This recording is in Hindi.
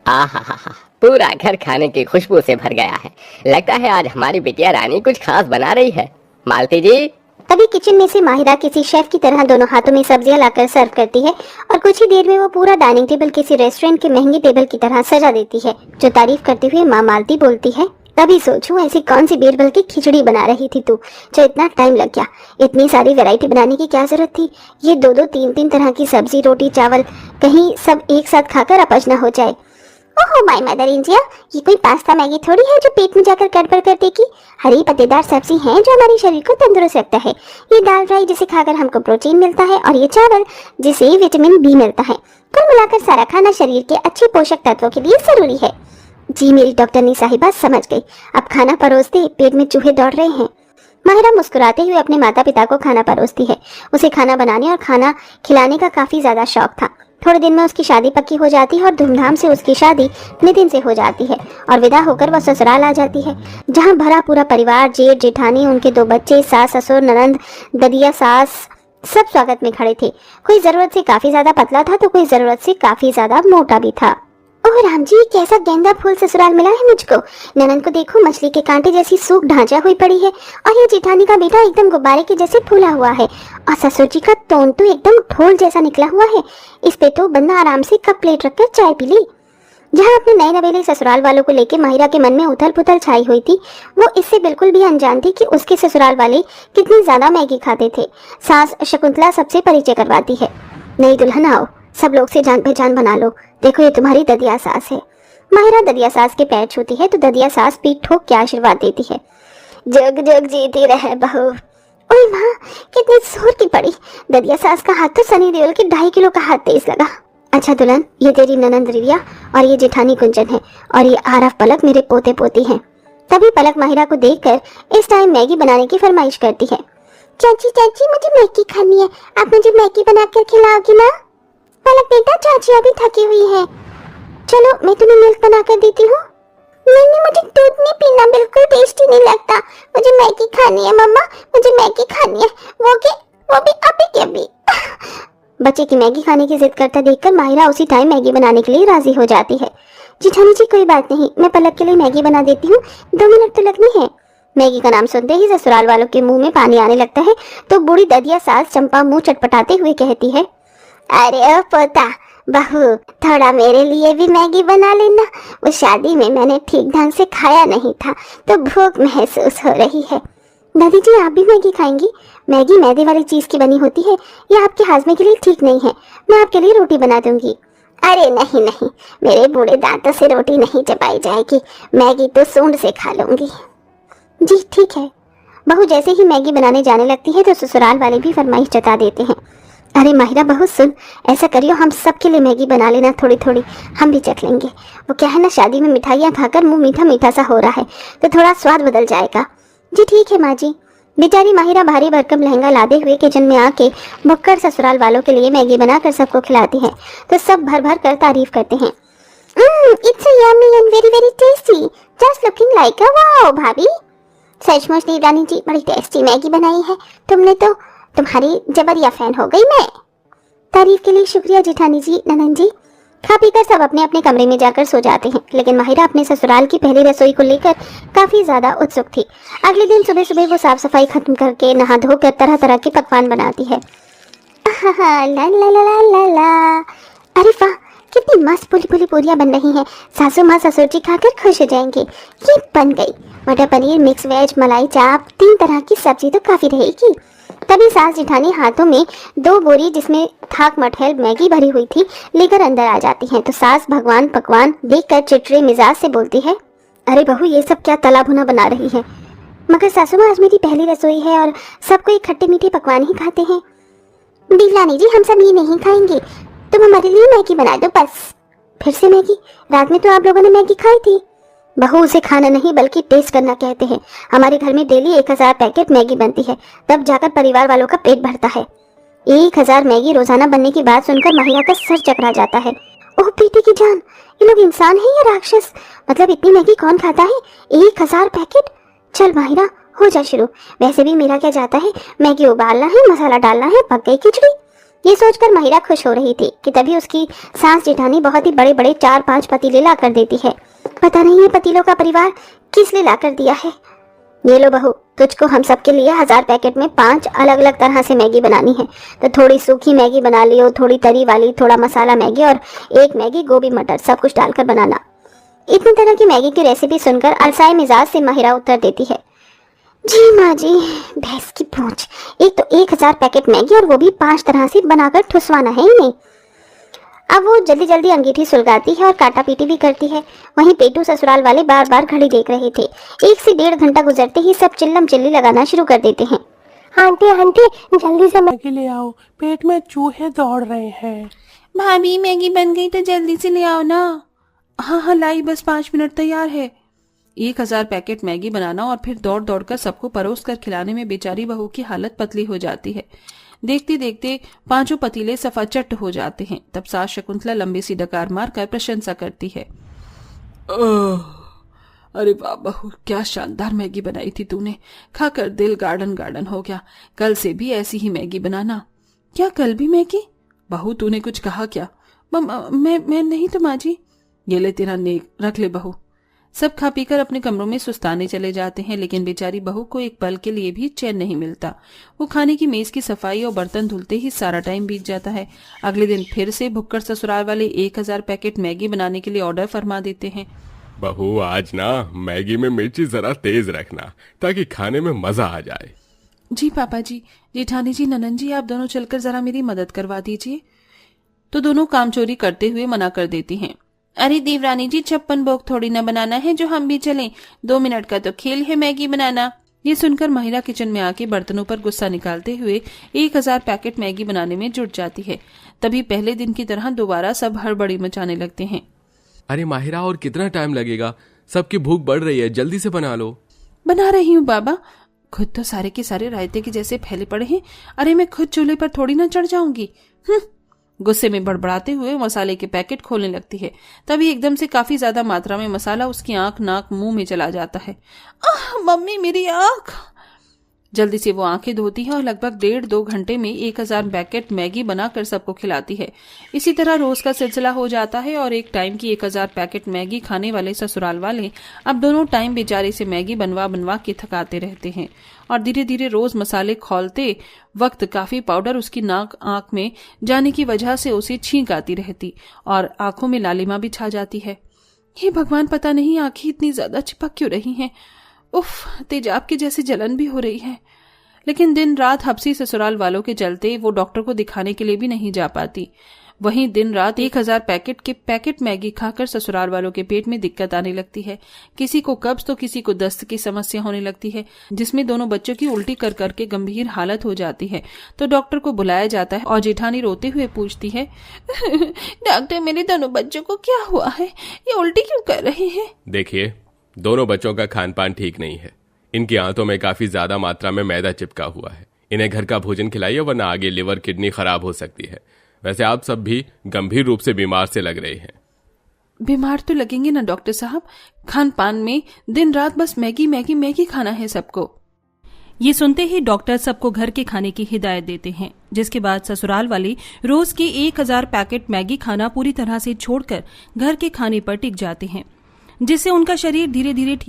आहा हा हा, पूरा घर खाने की खुशबू से भर गया है। लगता है आज हमारी बिटिया रानी कुछ खास बना रही है। मालती जी। तभी किचन में से माहिरा किसी शेफ की तरह दोनों हाथों में सब्जियां लाकर सर्व करती है और कुछ ही देर में वो पूरा डाइनिंग टेबल किसी रेस्टोरेंट के महंगी टेबल की तरह सजा देती है। जो तारीफ करते हुए माँ मालती बोलती है, तभी सोचूं ऐसी कौन सी बीरबल की खिचड़ी बना रही थी तू, जो इतना टाइम लग गया। इतनी सारी वैरायटी बनाने की क्या जरूरत थी। ये दो दो तीन तीन तरह की सब्जी रोटी चावल, कहीं सब एक साथ खाकर अपच न हो जाए। ओहो माय मदर इंडिया, ये कोई पास्ता मैगी थोड़ी है जो पेट में जाकर गड़बड़ कर देगी। हरी पत्तेदार सब्जी है जो हमारे शरीर को तंदुरुस्त रखता है। ये दाल फ्राई जिसे खाकर हमको प्रोटीन मिलता है और ये चावल जिसे विटामिन बी मिलता है। कुल मिलाकर सारा खाना शरीर के अच्छे पोषक तत्वों के लिए जरूरी है। जी मेरी डॉक्टरनी साहिबा समझ गई। अब खाना परोसते पेट में चूहे दौड़ रहे हैं। माहिरा मुस्कुराते हुए अपने माता पिता को खाना परोसती है। उसे खाना बनाने और खाना खिलाने का काफी ज्यादा शौक था। थोड़े दिन में उसकी शादी पक्की हो जाती है और धूमधाम से उसकी शादी नितिन से हो जाती है और विदा होकर वह ससुराल आ जाती है, जहां भरा पूरा परिवार, जेठ जेठानी, उनके 2 बच्चे, सास ससुर, ननंद, ददिया सास सब स्वागत में खड़े थे। कोई जरूरत से काफी ज्यादा पतला था तो कोई जरूरत से काफी ज्यादा मोटा भी था। ओह राम जी, कैसा गेंदा फूल ससुराल मिला है मुझको। ननन को देखो, मछली के कांटे जैसी सूख ढांचा हुई पड़ी है और ये जेठानी का बेटा एकदम गुब्बारे के जैसे फूला हुआ है और ससुर जी का तोन तो एकदम ढोल जैसा निकला हुआ है। इस पे तो बंदा आराम से कप प्लेट रखकर चाय पी ली। जहाँ अपने नए नवेले ससुराल वालों को लेकर माहिरा के मन में उथल पुथल छाई हुई थी, वो इससे बिल्कुल भी अनजान थी कि उसके ससुराल वाले कितनी ज्यादा मैगी खाते थे। सास शकुंतला सबसे परिचय करवाती है। नई दुल्हन आओ, सब लोग से जान पहचान बना लो। देखो ये तुम्हारी ददिया सास है। माहिरा ददिया सास के पैर छूती है तो ददिया सास पीठ ठोक के आशीर्वाद देती है। जग जग जीती रहे बहू। ओए माँ, कितनी जोर की पड़ी। ददिया सास का हाथ तो सनी देओल के 2.5 किलो का हाथ तेज लगा। अच्छा दुल्हन, ये तेरी ननंद रिया और ये जेठानी कुंजन है और ये आरफ पलक मेरे पोते पोती हैं। तभी पलक माहिरा को देखकर इस टाइम मैगी बनाने की फरमाइश करती है। चाची चाची, मुझे मैगी खानी है, आप मुझे मैगी बनाकर खिलाओगी ना। पलक बेटा, चाची अभी थकी हुई है, चलो मैं तुम्हें मिल्क बना कर देती हूँ। नहीं, मुझे दूध नहीं पीना, बिल्कुल टेस्टी नहीं लगता। मुझे मैगी खानी है मम्मा, मुझे मैगी खानी है, वो भी अभी के अभी। बच्चे की मैगी खाने की जिद करता देखकर माहिरा उसी टाइम मैगी बनाने के लिए राजी हो जाती है। जेठानी जी कोई बात नहीं, मैं पलक के लिए मैगी बना देती हूँ, 2 मिनट तो लगनी है। मैगी का नाम सुनते ही ससुराल वालों के मुंह में पानी आने लगता है तो बूढ़ी ददिया सास चंपा मुंह चटपटाते हुए कहती है, अरे ओ पोता बहू, थोड़ा मेरे लिए भी मैगी बना लेना। वो शादी में मैंने ठीक ढंग से खाया नहीं था तो भूख महसूस हो रही है। दादी जी आप भी मैगी खाएंगी? मैगी मैदे वाली चीज की बनी होती है, ये आपके हाजमे के लिए ठीक नहीं है। मैं आपके लिए रोटी बना दूंगी। अरे नहीं नहीं, मेरे बूढ़े दांतों से रोटी नहीं चबाई जाएगी, मैगी तो सूंड से खा लूंगी। जी ठीक है। बहू जैसे ही मैगी बनाने जाने लगती है तो ससुराल वाले भी फरमाइश जता देते हैं। अरे माहिरा बहू सुन, ऐसा करियो हम सबके लिए मैगी बना लेना, थोड़ी थोड़ी हम भी चख लेंगे। वो क्या है ना, शादी में मिठाइयाँ खाकर मुंह मीठा मीठा सा हो रहा है तो थोड़ा स्वाद बदल जाएगा। जी ठीक है माँ जी। बेचारी माहिरा भारी भरकम लहंगा लादे हुए किचन में आके भुक्कड़ ससुराल वालों के लिए मैगी बनाकर सबको खिलाती है तो सब भर भर कर तारीफ करते हैं। It's yummy and very very tasty, just looking like a wow भाभी। सचमुच देवरानी जी बड़ी टेस्टी मैगी बनाई है, तुमने तो तुम्हारी जबरिया फैन हो गई मैं। तारीफ के लिए शुक्रिया जेठानी जी, ननन जी। खा पीकर सब अपने अपने कमरे में जाकर सो जाते हैं, लेकिन माहिरा अपने ससुराल की पहली रसोई को लेकर काफी ज्यादा उत्सुक थी। अगले दिन सुबह सुबह वो साफ सफाई खत्म करके नहा धोकर तरह तरह के पकवान बनाती है। ला ला ला ला ला ला। अरे वाह, कितनी मस्त फूली फूली पूरियां बन रही हैं। सासू माँ ससुर जी खाकर खुश हो जाएंगे। ये बन गई मटर पनीर, मिक्स वेज, मलाई चाप, 3 तरह की सब्जी तो काफी रहेगी। तभी सास जेठानी हाथों में 2 बोरी जिसमें थाक मठैल मैगी भरी हुई थी लेकर अंदर आ जाती हैं तो सास भगवान पकवान देखकर चिड़चिड़े मिजाज से बोलती है, अरे बहू ये सब क्या तला भुना बना रही है? मगर सासू माँ आज मेरी पहली रसोई है और सबको एक खट्टे मीठे पकवान ही खाते हैं। दिवलानी जी हम सब ये नहीं खाएंगे, तुम हमारे लिए मैगी बना दो बस। फिर से मैगी? रात में तो आप लोगों ने मैगी खाई थी। बहू उसे खाना नहीं बल्कि टेस्ट करना कहते हैं। हमारे घर में डेली 1000 पैकेट मैगी बनती है, तब जाकर परिवार वालों का पेट भरता है। 1000 मैगी रोजाना बनने की बात सुनकर माहिरा का सर चकरा जाता है। ओह बेटी की जान, ये लोग इंसान हैं या राक्षस? मतलब इतनी मैगी कौन खाता है? 1000 पैकेट? चल माहिरा हो जा शुरू। वैसे भी मेरा क्या जाता है, मैगी उबालना है, मसाला डालना है, पक गई खिचड़ी। ये सोचकर माहिरा खुश हो रही थी कि तभी उसकी सास जेठानी बहुत ही बड़े बड़े 4-5 पतीले ला कर देती है। पता नहीं ये पतीलों का परिवार किस लिए ला कर दिया है। ये लो बहू, तुझको हम सबके लिए 1000 पैकेट में 5 अलग अलग तरह से मैगी बनानी है, तो थोड़ी सूखी मैगी बना लियो, थोड़ी तरी वाली, थोड़ा मसाला मैगी और एक मैगी गोभी मटर सब कुछ डालकर बनाना। इतनी तरह की मैगी की रेसिपी सुनकर अलसाए मिजाज से माहिरा उत्तर देती है, जी माँ जी, भैंस की पूंछ, एक तो 1000 पैकेट मैगी और वो भी 5 तरह से बनाकर ठुसवाना है ही नहीं। अब वो जल्दी जल्दी अंगीठी सुलगाती है और काटा पीटी भी करती है। वहीं पेटू ससुराल वाले बार बार घड़ी देख रहे थे। 1 से 1.5 घंटा गुजरते ही सब चिल्लम चिल्ली लगाना शुरू कर देते हैं। आंटी आंटी जल्दी से मैगी ले आओ, पेट में चूहे दौड़ रहे हैं। भाभी मैगी बन गई तो जल्दी से ले आओ ना। हाँ हाँ लाई, बस 5 मिनट तैयार है। 1000 पैकेट मैगी बनाना और फिर दौड़ दौड़ कर सबको परोस कर खिलाने में बेचारी बहू की हालत पतली हो जाती है। देखते देखते 5 पतीले सफाचट हो जाते हैं। तब सास शकुंतला लंबी सी डकार मारकर प्रशंसा करती है, अरे वाह बहू, क्या शानदार मैगी बनाई थी तूने, खाकर दिल गार्डन गार्डन हो गया। कल से भी ऐसी ही मैगी बनाना। क्या कल भी मैगी? बहू तूने कुछ कहा क्या? मैं नहीं तो माँ जी। ये ले तेरा नेक, रख ले बहू। सब खा पीकर अपने कमरों में सुस्ताने चले जाते हैं, लेकिन बेचारी बहू को एक पल के लिए भी चैन नहीं मिलता। वो खाने की मेज की सफाई और बर्तन धुलते ही सारा टाइम बीत जाता है। अगले दिन फिर से भुक्कड़ ससुराल वाले 1000 पैकेट मैगी बनाने के लिए ऑर्डर फरमा देते हैं। बहू आज ना मैगी में मिर्ची जरा तेज रखना ताकि खाने में मजा आ जाए। जी पापा जी। जेठानी जी, ननन जी, आप दोनों चलकर जरा मेरी मदद करवा दीजिए। तो दोनों काम चोरी करते हुए मना कर देती हैं। अरे देवरानी जी, 56 भोग थोड़ी ना बनाना है जो हम भी चलें, 2 मिनट का तो खेल है मैगी बनाना। ये सुनकर महिला किचन में आके बर्तनों पर गुस्सा निकालते हुए 1000 पैकेट मैगी बनाने में जुट जाती है। तभी पहले दिन की तरह दोबारा सब हड़बड़ी मचाने लगते हैं। अरे माहिरा, और कितना टाइम लगेगा? सबकी भूख बढ़ रही है, जल्दी से बना लो। बना रही हूँ बाबा, खुद तो सारे के सारे रायते के जैसे फैले पड़े हैं। अरे मैं खुद चूल्हे पर थोड़ी ना चढ़ जाऊंगी। गुस्से में बड़बड़ाते हुए मसाले के पैकेट खोलने लगती है। तभी एकदम से काफी ज्यादा मात्रा में मसाला उसकी आंख, नाक, मुंह में चला जाता है। मम्मी मेरी आंख। जल्दी से वो आंखें धोती है और लगभग 1.5-2 घंटे में 1000 पैकेट मैगी बनाकर सबको खिलाती है। इसी तरह रोज का सिलसिला हो जाता है और एक टाइम की 1000 पैकेट मैगी खाने वाले ससुराल वाले अब दोनों टाइम बेचारे से मैगी बनवा बनवा के थकाते रहते हैं। और धीरे धीरे रोज मसाले खोलते वक्त काफी पाउडर उसकी नाक, आंख में जाने की वजह से उसे छींक आती रहती और आंखों में लालिमा भी छा जाती है। हे भगवान, पता नहीं आंखें इतनी ज्यादा चिपक क्यों रही हैं। उफ, तेजाब की जैसी जलन भी हो रही है। लेकिन दिन रात हबसी ससुराल वालों के चलते वो डॉक्टर को दिखाने के लिए भी नहीं जा पाती। वहीं दिन रात 1000 पैकेट मैगी खाकर ससुराल वालों के पेट में दिक्कत आने लगती है। किसी को कब्ज तो किसी को दस्त की समस्या होने लगती है, जिसमें दोनों बच्चों की उल्टी कर करके गंभीर हालत हो जाती है। तो डॉक्टर को बुलाया जाता है और जेठानी रोते हुए पूछती है, डॉक्टर मेरे दोनों बच्चों को क्या हुआ है, ये उल्टी क्यों कर रहे हैं? देखिए, दोनों बच्चों का खान पान ठीक नहीं है। इनकी आंतों में काफी ज्यादा मात्रा में मैदा चिपका हुआ है। इन्हें घर का भोजन खिलाइए, वरना आगे लिवर, किडनी खराब हो सकती है। वैसे आप सब भी गंभीर रूप से बीमार से लग रहे हैं। बीमार तो लगेंगे ना डॉक्टर साहब, खान पान में दिन रात बस मैगी मैगी मैगी खाना है सबको। ये सुनते ही डॉक्टर सबको घर के खाने की हिदायत देते हैं, जिसके बाद ससुराल वाले रोज के 1000 पैकेट मैगी खाना पूरी तरह से छोड़कर घर के खाने पर टिक जाते हैं, जिससे उनका शरीर धीरे धीरे